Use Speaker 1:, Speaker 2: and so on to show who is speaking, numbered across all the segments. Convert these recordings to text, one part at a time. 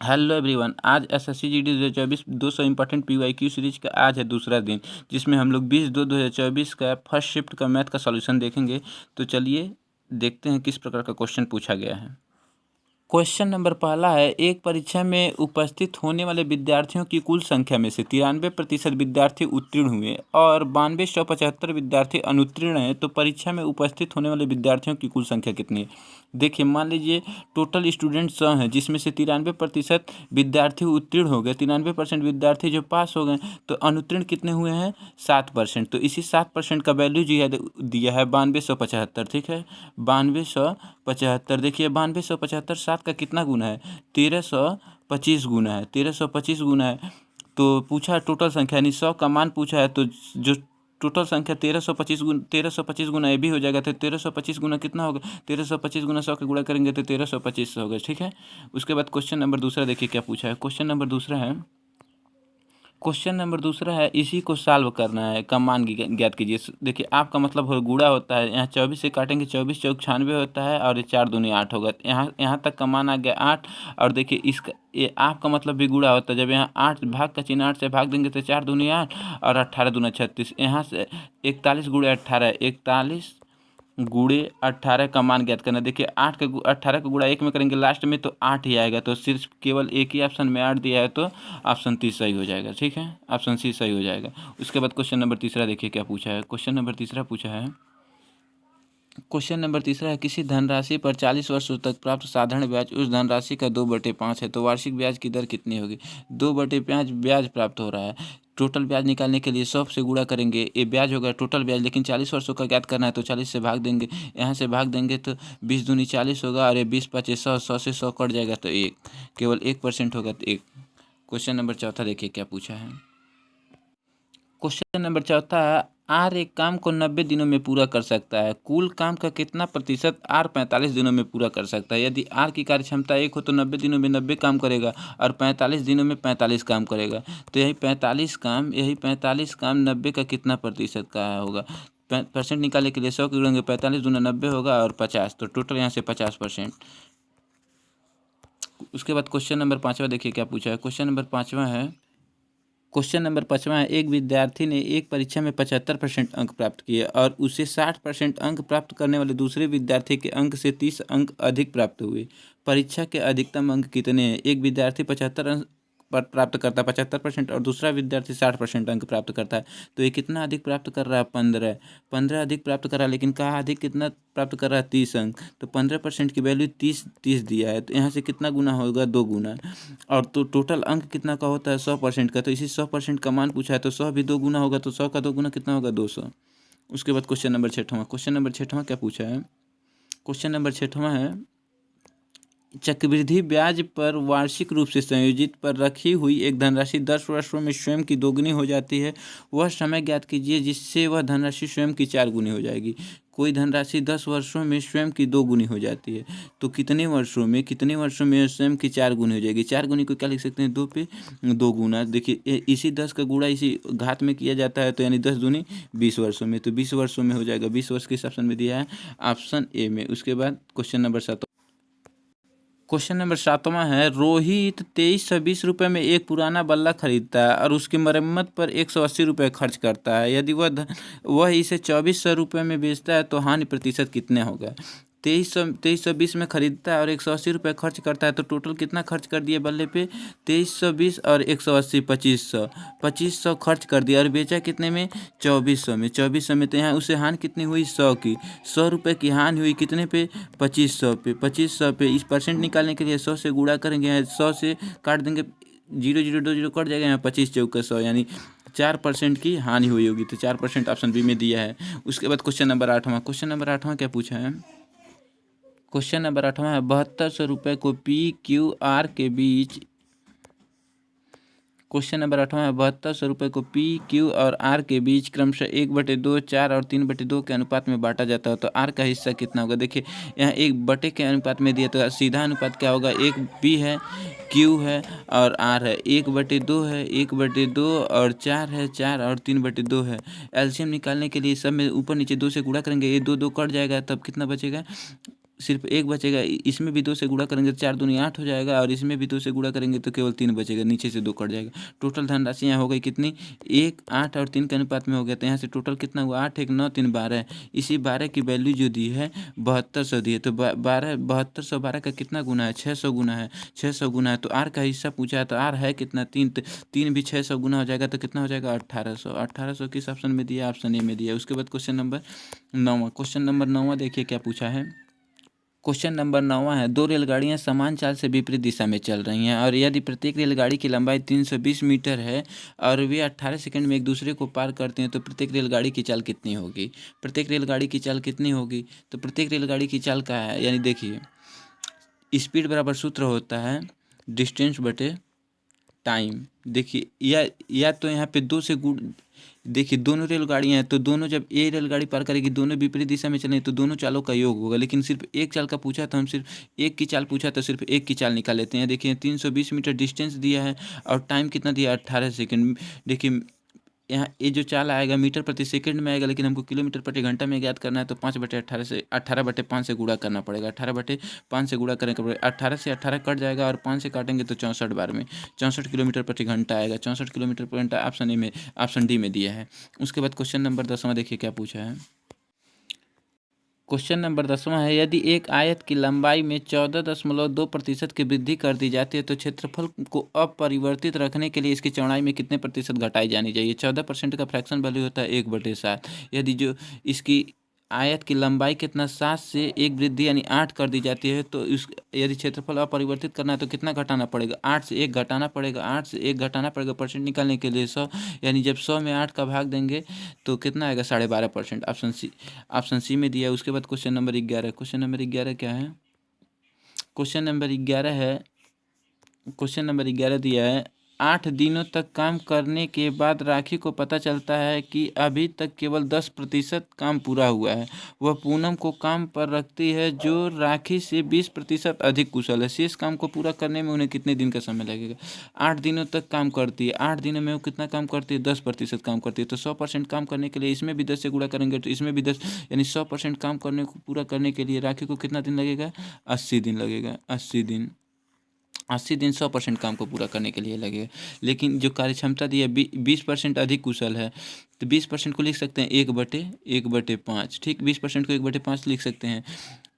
Speaker 1: Hello everyone, आज SSC GD 2024 200 important PYQ series का आज है दूसरा दिन, जिसमें हम लोग 20/2/2024 का फर्स्ट शिफ्ट का मैथ का सॉल्यूशन देखेंगे। तो चलिए देखते हैं किस प्रकार का क्वेश्चन पूछा गया है। क्वेश्चन नंबर पहला है, एक परीक्षा में उपस्थित होने वाले विद्यार्थियों की कुल संख्या में से 93% विद्यार्थी उत्तीर्ण हुए और 9275 विद्यार्थी अनुत्तीर्ण हैं, तो परीक्षा में उपस्थित होने वाले विद्यार्थियों की कुल संख्या कितनी है। देखिए, मान लीजिए टोटल स्टूडेंट 100 हैं, जिसमें से 93% विद्यार्थी उत्तीर्ण हो गए, 93% विद्यार्थी जो पास हो गए, तो अनुत्तीर्ण कितने हुए हैं 7%। तो इसी 7% का वैल्यू जो है दिया है 9275। ठीक है, 9275। देखिए 9275 7 का कितना गुना है, 1325 गुना है, 1325 गुना है। तो पूछा टोटल संख्या यानी 100 का मान पूछा है, तो जो टोटल संख्या 1325 गुना ये भी हो जाएगा। तो 1325 गुना कितना होगा, 1325 गुना 100 के गुणा करेंगे तो 1325 होगा। ठीक है, उसके बाद क्वेश्चन नंबर दूसरा देखिए क्या पूछा है। क्वेश्चन नंबर दूसरा है, इसी को सॉल्व करना है, का मान ज्ञात कीजिए। देखिए आपका मतलब हो गुणा होता है, यहाँ 24 से काटेंगे, 24 चौक 96 होता है और ये 4 दूनी 8 होगा। यहाँ तक का मान आ गया 8। और देखिए इसका ये आपका मतलब भी गुणा होता है, जब यहाँ 8 भाग का चिन्ह 8 से भाग देंगे तो 4 दूनी 8 और 18 दूना 36। यहाँ से 41 गुणे 18, 41 गुणे 18 का मान ज्ञात करना। देखिए 18 का गुणा 1 में करेंगे लास्ट में तो 8 ही आएगा, तो सिर्फ केवल एक ही ऑप्शन में 8 दिया है, तो ऑप्शन 30 सही हो जाएगा। ठीक है, ऑप्शन सी सही हो जाएगा। उसके बाद क्वेश्चन नंबर तीसरा देखिए क्या पूछा है। क्वेश्चन नंबर तीसरा है, किसी धनराशि पर 40 वर्षों तक प्राप्त साधारण ब्याज उस धनराशि का 2/5 है, तो वार्षिक ब्याज की दर कितनी होगी। 2/5 ब्याज प्राप्त हो रहा है। टोटल ब्याज निकालने के लिए 100 से गुणा करेंगे, ये ब्याज होगा टोटल ब्याज, लेकिन 40 वर्षों का ज्ञात करना है तो 40 से भाग देंगे। यहाँ से भाग देंगे तो 20 दूनी 40 होगा और ये 20×5 100, 100 से 100 कट जाएगा तो केवल 1% होगा, तो 1। क्वेश्चन नंबर चौथा देखिए क्या पूछा है। क्वेश्चन नंबर चौथा है, आर एक काम को 90 दिनों में पूरा कर सकता है, कुल काम का कितना प्रतिशत आर 45 दिनों में पूरा कर सकता है। यदि आर की कार्य क्षमता 1 हो तो 90 दिनों में 90 काम करेगा और 45 दिनों में 45 काम करेगा। तो यही 45 काम 90 का कितना प्रतिशत का होगा। परसेंट निकालने के लिए 100 के गुणेंगे 45 दूना 90 होगा और 50, तो टोटल यहाँ से 50%। उसके बाद क्वेश्चन नंबर पाँचवा देखिए क्या पूछा है। क्वेश्चन नंबर 5वां है, एक विद्यार्थी ने एक परीक्षा में 75% अंक प्राप्त किए और उसे 60% अंक प्राप्त करने वाले दूसरे विद्यार्थी के अंक से 30 अंक अधिक प्राप्त हुए। परीक्षा के अधिकतम अंक कितने हैं। एक विद्यार्थी 75 अंक पर प्राप्त करता है 75% और दूसरा विद्यार्थी 60% अंक प्राप्त करता है, तो ये कितना अधिक प्राप्त कर रहा है, 15 अधिक प्राप्त कर रहा है। लेकिन कहा अधिक कितना प्राप्त कर रहा है, 30 अंक। तो 15% की वैल्यू 30 दिया है, तो यहाँ से कितना गुना होगा, 2 गुना। और तो टोटल अंक कितना का होता है 100% का, तो इसी 100% का मान पूछा है, तो 100 भी 2 गुना होगा, तो 100 का 2 गुना कितना होगा, 200। उसके बाद क्वेश्चन नंबर छठवां क्या पूछा है। क्वेश्चन नंबर छठवां है, चक्रवृद्धि ब्याज पर वार्षिक रूप से संयोजित पर रखी हुई एक धनराशि 10 वर्षों में स्वयं की 2 गुनी हो जाती है। वह समय ज्ञात कीजिए जिससे वह धनराशि स्वयं की 4 गुनी हो जाएगी। कोई धनराशि 10 वर्षों में स्वयं की 2 गुनी हो जाती है, तो कितने वर्षों में स्वयं की 4 गुनी हो जाएगी। 4 गुनी को क्या लिख सकते हैं, 2 पे 2 गुना। देखिए इसी 10 का गुणा इसी घात में किया जाता है, तो यानी 10 दूनी 20 वर्षों में, तो 20 वर्षों में हो जाएगा। 20 वर्ष किस ऑप्शन में दिया है, ऑप्शन ए में। उसके बाद क्वेश्चन नंबर 7वां है, रोहित 2320 में एक पुराना बल्ला खरीदता है और उसकी मरम्मत पर 180 खर्च करता है। यदि वह इसे 2400 में बेचता है तो हानि प्रतिशत कितने होगा। 2320 में खरीदता है और 180 खर्च करता है, तो टोटल कितना खर्च कर दिया बल्ले पे, 2320 और 180 2500 खर्च कर दिया और बेचा कितने में, 2400 में। तो यहाँ उसे हानि कितनी हुई, 100 की, 100 की हानि हुई, कितने पे, 2500 पे। इस परसेंट निकालने के लिए 100 से गुणा करेंगे, 100 से काट देंगे, 0 0 2 0 कट जाएगा, यहाँ 25 चौका 100 यानी 4% की हानि हुई होगी, तो 4% ऑप्शन बी में दिया है। उसके बाद क्वेश्चन नंबर 8वां क्या पूछा है। क्वेश्चन नंबर 8वां है, 7200 को पी क्यू आर के बीच। क्वेश्चन नंबर 8वां है, 7200 को पी क्यू और आर के बीच क्रमशः 1/2, 4 और 3/2 के अनुपात में बांटा जाता है, तो आर का हिस्सा कितना होगा। देखिए यहाँ 1/, के अनुपात में दिया, तो सीधा अनुपात क्या होगा, 1 पी है, क्यू है और आर है, 1/2 है, 1/2 और 4 है, 4 और 3/2 है। एलसीएम निकालने के लिए सब में ऊपर नीचे 2 से गुणा करेंगे, ये 2 2 कट जाएगा, तब कितना बचेगा, सिर्फ एक बचेगा। इसमें भी 2 से गुणा करेंगे तो 4 दूनी 8 हो जाएगा, और इसमें भी 2 से गुणा करेंगे तो केवल 3 बचेगा, नीचे से 2 कट जाएगा। टोटल धनराशि यहाँ हो गई कितनी, 1, 8 और 3 के अनुपात में हो गया। तो यहाँ से टोटल कितना हुआ, 8, 1, 9, 3, 12। इसी 12 की वैल्यू जो दी है 7200 दी है। तो 7212 का कितना गुना है, 600 गुना है। 600 गुना है तो आर का हिस्सा पूछा है, तो आर है कितना, 3। 3 भी 600 गुना हो जाएगा तो कितना हो जाएगा, 1800। 1800 किस ऑप्शन में दिया, ऑप्शन ए में दिया। उसके बाद क्वेश्चन नंबर 9। क्वेश्चन नंबर 9 देखिए क्या पूछा है। क्वेश्चन नंबर 9 है, 2 रेलगाड़ियां समान चाल से विपरीत दिशा में चल रही हैं, और यदि प्रत्येक रेलगाड़ी की लंबाई 320 मीटर है और वे 18 सेकंड में एक दूसरे को पार करते हैं, तो प्रत्येक रेलगाड़ी की चाल कितनी होगी। प्रत्येक रेलगाड़ी की चाल कितनी होगी, तो प्रत्येक रेलगाड़ी की चाल का है, यानी देखिए स्पीड बराबर सूत्र होता है डिस्टेंस बटे टाइम। देखिए या तो यहाँ पे 2 से गुण, देखिए दोनों रेलगाड़ियाँ हैं तो दोनों जब ए रेलगाड़ी पार करेगी, दोनों विपरीत दिशा में चलेंगे तो दोनों चालों का योग होगा। लेकिन सिर्फ एक चाल का पूछा तो हम सिर्फ एक की चाल पूछा तो सिर्फ एक की चाल निकाल लेते हैं। देखिए 320 मीटर डिस्टेंस दिया है और टाइम कितना दिया, 18 सेकेंड। देखिए यहाँ ये जो चाल आएगा मीटर प्रति सेकंड में आएगा, लेकिन हमको किलोमीटर प्रति घंटा में ज्ञात करना है, तो 5/18 से 18/5 से गुणा करना पड़ेगा। 18/5 से गुणा करने के बाद 18 से 18 कट जाएगा, और 5 से काटेंगे तो 64 बार में 64 किलोमीटर प्रति घंटा आएगा। 64 किलोमीटर प्रति घंटा ऑप्शन ए में, ऑप्शन डी में दिया है। उसके बाद क्वेश्चन नंबर 10वां देखिए क्या पूछा है। क्वेश्चन नंबर 10वां है, यदि एक आयत की लंबाई में 14.2% की वृद्धि कर दी जाती है, तो क्षेत्रफल को अपरिवर्तित रखने के लिए इसकी चौड़ाई में कितने प्रतिशत घटाई जानी चाहिए। 14% का फ्रैक्शन वैल्यू होता है 1/7। यदि जो इसकी आयत की लंबाई कितना 7 से 1 वृद्धि यानी 8 कर दी जाती है, तो इस यदि क्षेत्रफल अपरिवर्तित करना है तो कितना घटाना पड़ेगा, 8 से 1 घटाना पड़ेगा। 8 से 1 घटाना पड़ेगा परसेंट निकालने के लिए 100, यानी जब 100 में 8 का भाग देंगे तो कितना आएगा, 12.5%। ऑप्शन सी में दिया है। उसके बाद क्वेश्चन नंबर 11। क्वेश्चन नंबर 11 क्या है, क्वेश्चन नंबर 11 है, क्वेश्चन नंबर 11 दिया है, 8 दिनों तक काम करने के बाद राखी को पता चलता है कि अभी तक केवल 10% काम पूरा हुआ है। वह पूनम को काम पर रखती है जो राखी से 20% अधिक कुशल है। शेष काम को पूरा करने में उन्हें कितने दिन का समय लगेगा। 8 दिनों तक काम करती है, 8 दिनों में वो कितना काम करती है, 10% काम करती है। तो 100% काम करने के लिए इसमें भी 10 से गुणा करेंगे तो इसमें भी 10, यानी 100% काम करने को पूरा करने के लिए राखी को कितना दिन लगेगा, 80 दिन लगेगा। 80 दिन 100% काम को पूरा करने के लिए लगेगा। लेकिन जो कार्यक्षमता दी है 20% अधिक कुशल है, तो 20% को लिख सकते हैं 1/5। ठीक, 20% को 1/5 लिख सकते हैं।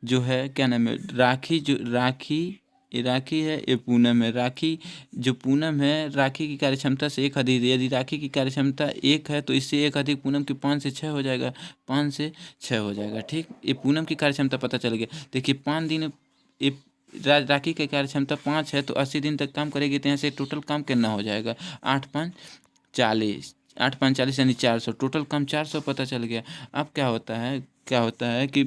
Speaker 1: जो है क्या नाम है, राखी, जो राखी है, ये पूनम है। राखी जो पूनम है, राखी की कार्यक्षमता से 1 अधिक, यदि राखी की कार्यक्षमता 1 है तो इससे 1 अधिक पूनम की 5 से 6 हो जाएगा। 5 से 6 हो जाएगा। ठीक, ये पूनम की कार्यक्षमता पता चल गया। देखिए 5 दिन, ये राखी की कार्यक्षमता 5 है तो 80 दिन तक काम करेगी, तो यहाँ से टोटल काम कितना हो जाएगा, 8×5 = 40। 8×5 = 40 यानी 400। टोटल काम 400 पता चल गया। अब क्या होता है कि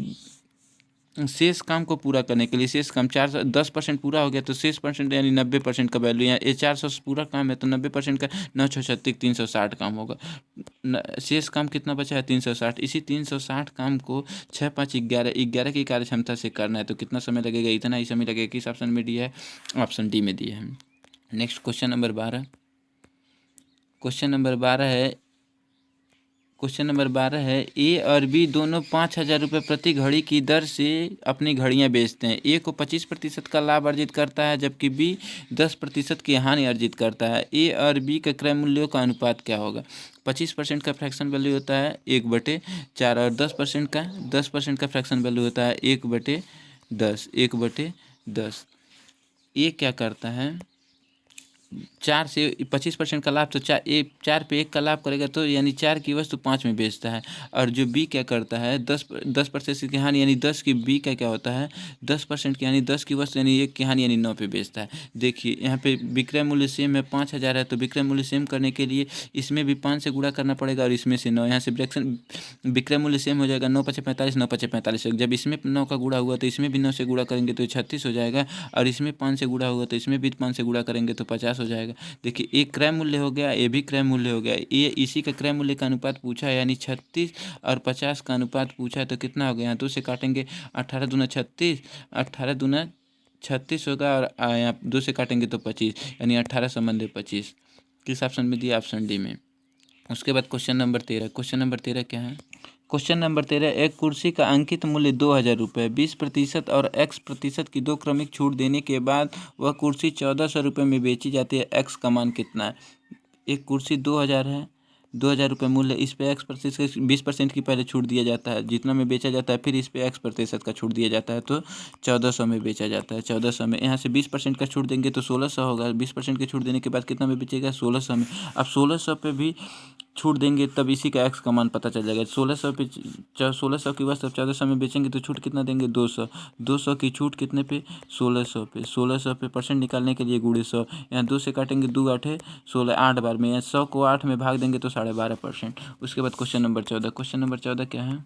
Speaker 1: शेष काम को पूरा करने के लिए, शेष काम 10% पूरा हो गया तो शेष परसेंट यानी 90% का वैल्यू, यहाँ ये 400 पूरा काम है तो 90% का 9×6 = 360 काम होगा। शेष काम कितना बचा है, 360। इसी 360 काम को 6×5 = 11 की कार्यक्षमता से करना है, तो कितना समय लगेगा, इतना ही समय लगेगा। किस ऑप्शन में दिया है, ऑप्शन डी में दिया है। Next question number 12। Question number 12 है, क्वेश्चन नंबर 12 है, ए और बी दोनों 5,000 रुपये प्रति घड़ी की दर से अपनी घड़ियां बेचते हैं। ए को 25% का लाभ अर्जित करता है, जबकि बी 10% की हानि अर्जित करता है। ए और बी के क्रय मूल्यों का अनुपात क्या होगा। 25% का फ्रैक्शन वैल्यू होता है 1/4, और 10% का फ्रैक्शन वैल्यू होता है 1/10। 1/10। ए क्या करता है, 4 से 25% का लाभ, तो 4 पे 1 का लाभ करेगा, तो यानी 4 की वस्तु 5 में बेचता है। और जो बी क्या करता है, 10% की हानि, यानी 10 की बी का क्या होता है, 10% की, यानी 10 की वस्तु यानी 1 की हानि यानी 9 पे बेचता है। देखिए यहाँ पे विक्रय मूल्य सेम है, 5,000 है, तो विक्रय मूल्य सेम करने के लिए इसमें भी 5 से गुणा करना पड़ेगा और इसमें से 9। यहाँ से विक्रय मूल्य सेम हो जाएगा, 9×5 = 45, 9×5 = 45। जब इसमें 9 का गुणा हुआ तो इसमें भी 9 से गुणा करेंगे तो 36 हो जाएगा, और इसमें 5 से गुणा हुआ तो इसमें भी 5 से गुणा करेंगे तो 50 हो जाएगा। देखिए एक क्रय मूल्य हो गया, ये भी क्रय मूल्य हो गया। ये इसी का क्रय मूल्य का अनुपात पूछा है, यानी 36 और 50 का अनुपात पूछा है, तो कितना हो गया, यहाँ 2 से काटेंगे 18 दूना 36, 18 दूना 36 होगा, और यहाँ 2 से काटेंगे तो 25, यानी 18 = 25। किस ऑप्शन में दिया, ऑप्शन डी में। उसके बाद क्वेश्चन नंबर 13। क्वेश्चन नंबर 13 क्या है, क्वेश्चन नंबर 13, एक कुर्सी का अंकित मूल्य 2000 रुपये, 20% और x% की दो क्रमिक छूट देने के बाद वह कुर्सी 1400 रुपये में बेची जाती है। x का मान कितना है? एक कुर्सी 2000 है, 2000 रुपये मूल्य, इस पे x% 20% की पहले छूट दिया जाता है, जितना में बेचा जाता है, फिर इस पे x% का छूट दिया जाता है, तो 1400 में बेचा जाता है। 1400 में यहाँ से 20% का छूट देंगे तो 1600 होगा। 20% की छूट देने के बाद कितना में बेचेगा? 1600 में। अब 1600 पे भी छूट देंगे तब इसी का x का मान पता चल जाएगा। 1600 पे 1600 की वस्तु 1400 में बेचेंगे तो छूट कितना देंगे? 200। 200 की छूट कितने पे? 1600 पे। 1600 पे परसेंट निकालने के लिए गुणे 100, यहाँ 2 से काटेंगे, 2 8 16, 8 बार में, यहाँ 100 को 8 में भाग देंगे तो 12.5%। उसके बाद क्वेश्चन नंबर 14। क्वेश्चन नंबर 14 क्या है?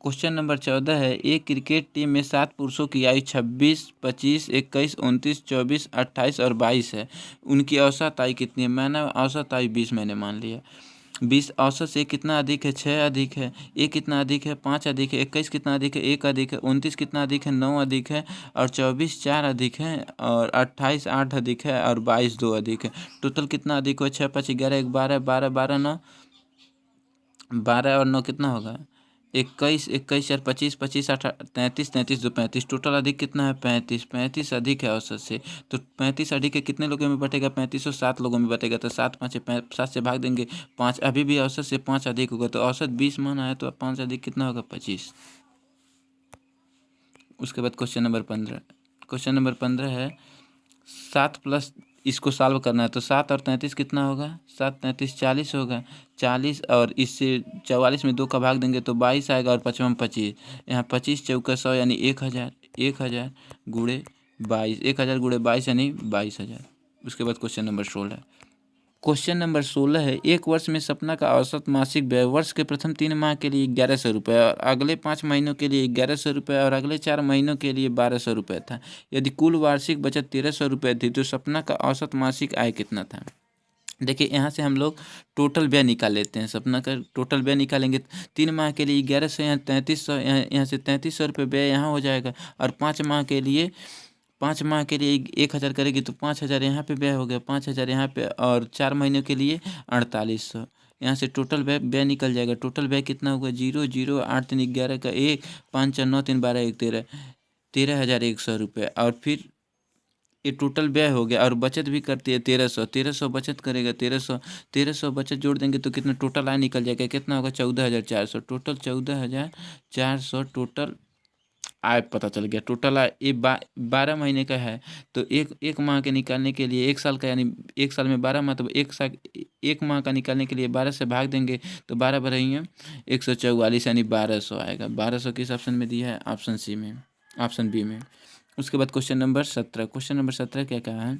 Speaker 1: क्वेश्चन नंबर 14 है, एक क्रिकेट टीम में 7 पुरुषों की आयु 26, 25, 21, 29, 24, 28 और 22 है। उनकी औसत आयु कितनी है? मैंने औसत आयु 20 मैंने मान लिया। 20 औसत से कितना अधिक है? 6 अधिक है। एक कितना अधिक है? 5 अधिक है। 21 कितना अधिक है? 1 अधिक है। 29 कितना अधिक है? 9 अधिक है। और 24 4 अधिक है। और 28 8 अधिक है। और 22 2 अधिक है। टोटल कितना अधिक हुआ? 6 5 11 1 12 12 12 9, 12 और 9 कितना होगा? 21 21 4 25 25 8 33 33 2 35। टोटल अधिक कितना है? 35। 35 अधिक है औसत से, तो 35 अधिक है, कितने लोगों में बटेगा? 35 और 7 लोगों में बटेगा, तो 7 5 7 से भाग देंगे 5, अभी भी औसत से 5 अधिक होगा, तो औसत 20 माना है, तो 5 अधिक कितना होगा? 25। उसके बाद क्वेश्चन नंबर 15। क्वेश्चन नंबर 15 है, 7 प्लस, इसको सॉल्व करना है, तो 7 और 33 कितना होगा? 7 33 40 होगा। 40 और इससे 44 में 2 का भाग देंगे तो 22 आएगा, और 5 में 25, यहाँ 25 चौका 100 यानी 1000। 1000 गुणे 22, 1000 गुणे 22 यानी 22,000। उसके बाद क्वेश्चन नंबर 16। क्वेश्चन नंबर 16 है, एक वर्ष में सपना का औसत मासिक व्यय वर्ष के प्रथम 3 माह के लिए 1100 रुपये, और अगले 5 महीनों के लिए 1100 रुपये, और अगले 4 महीनों के लिए 1200 रुपये था। यदि कुल वार्षिक बचत 1300 रुपये थी तो सपना का औसत मासिक आय कितना था? देखिए, यहाँ से हम लोग टोटल व्यय निकाल लेते हैं। सपना का टोटल व्यय निकालेंगे, 3 माह के लिए 1100, यहाँ 3300, यहाँ से 3300 रुपये व्यय यहाँ हो जाएगा। और 5 माह के लिए 1000 करेगी तो 5000 यहाँ पे व्यय हो गया, 5000 यहाँ पे, और 4 महीनों के लिए 4800। यहाँ से टोटल व्यय निकल जाएगा। टोटल व्यय कितना होगा? 0 0 8 3 11 का 1 5 4 9 3 12 1 13, 13,100 रुपये। और फिर ये टोटल व्यय हो गया, और बचत भी करती है 1300। 1300 बचत करेगा, 1300 बचत जोड़ देंगे तो कितना टोटल आय निकल जाएगा? कितना होगा? 14,400। टोटल 14,400 टोटल आय पता चल गया। टोटल आय ये 12 महीने का है, तो एक माह के निकालने के लिए, एक साल का, यानी एक साल में 12 माह, तो एक माह का निकालने के लिए 12 से भाग देंगे तो 12 बढ़ेंगे 144, यानी 1200 आएगा। 1200 किस ऑप्शन में दिया है? ऑप्शन सी में, ऑप्शन बी में। उसके बाद क्वेश्चन नंबर 17। क्वेश्चन नंबर 17 क्या कहा है?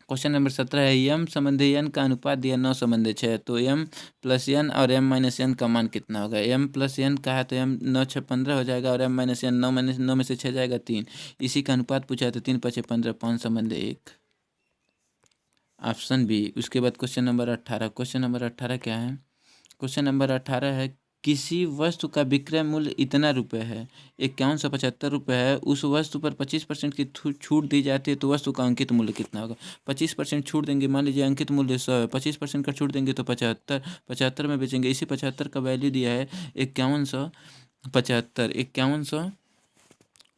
Speaker 1: क्वेश्चन नंबर 17 है, यम संबंधी n का अनुपात दिया 9 संबंधी 6, तो m प्लस n और m माइनस n का मान कितना होगा? m प्लस n का है तो m 9 6 15 हो जाएगा, और m माइनस n 9 में से 6 जाएगा 3। इसी का अनुपात पूछा है तो 3 5 15, 5 संबंधी 1, ऑप्शन बी। उसके बाद क्वेश्चन नंबर 18। क्वेश्चन नंबर 18 क्या है? क्वेश्चन नंबर 18 है, किसी वस्तु का विक्रय मूल्य इतना रुपये है, 5175 रुपये है, उस वस्तु पर 25% की छूट दी जाती है, तो वस्तु का अंकित मूल्य कितना होगा? 25% छूट देंगे, मान लीजिए अंकित मूल्य 100 है, 25% का छूट देंगे तो 75, 75 में बेचेंगे। इसी 75 का वैल्यू दिया है 5175,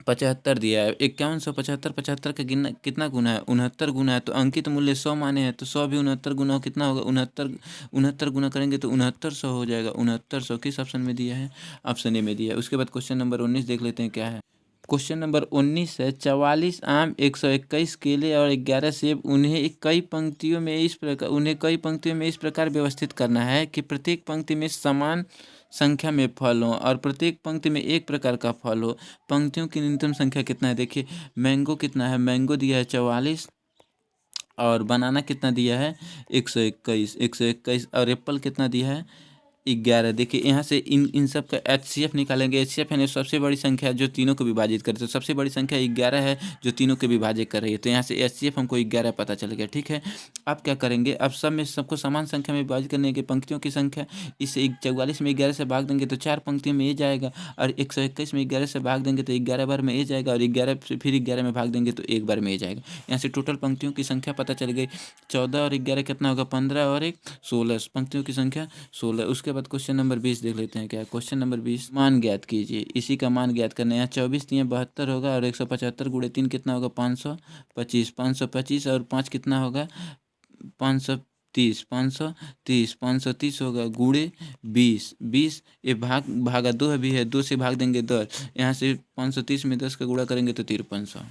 Speaker 1: 5175 दिया है। 5175, 75 का गिनना कितना गुना है? 69 गुना है, तो अंकित मूल्य 100 माने हैं, तो 100 भी 69 गुना कितना होगा? 69 गुना करेंगे तो 6900 हो जाएगा। 6900 किस ऑप्शन में दिया है? ऑप्शन ए में दिया है। उसके बाद क्वेश्चन नंबर 19 देख लेते हैं क्या है। क्वेश्चन नंबर 19 है, 44 आम, 121 केले और 11 सेब, उन्हें कई पंक्तियों में इस प्रकार व्यवस्थित करना है कि प्रत्येक पंक्ति में समान संख्या में फल हो, और प्रत्येक पंक्ति में एक प्रकार का फल हो। पंक्तियों की न्यूनतम संख्या कितना है? देखिए, मैंगो कितना है? मैंगो दिया है 44, और बनाना कितना दिया है? 121, और एप्पल कितना दिया है? 11। देखिए, यहाँ से इन सब का HCF निकालेंगे। HCF यानी सबसे बड़ी संख्या जो तीनों को विभाजित करे, तो सबसे बड़ी संख्या 11 है जो तीनों को विभाजित कर रही है, तो यहाँ से HCF हमको 11 पता चल गया। ठीक है, अब क्या करेंगे? अब सब में सबको समान संख्या में विभाजित करने की पंक्तियों की संख्या, इसे 44 में 11 से भाग देंगे तो 4 पंक्तियों में ए जाएगा, और 121 में 11 से भाग देंगे तो 11 बार में ए जाएगा, और 11 से फिर 11 में भाग देंगे तो 1 बार में ए जाएगा। यहाँ से टोटल पंक्तियों की संख्या पता चल गई। 14 और 11 कितना होगा? 15 और 1 16, पंक्तियों की संख्या 16। उसके इसके बाद क्वेश्चन नंबर 20 देख लेते हैं क्या है। क्वेश्चन नंबर 20, मान ज्ञात कीजिए। इसी का मान ज्ञात करना है। यहाँ 24 3 72 होगा और 175 गुणे 3 कितना होगा 525। 525 और 5 कितना होगा 530। 530 530 होगा गुणे 20। 20 ये भागा 2 भी है, 2 से भाग देंगे 10। यहाँ से 530 में 10 का गुणा करेंगे तो 5300।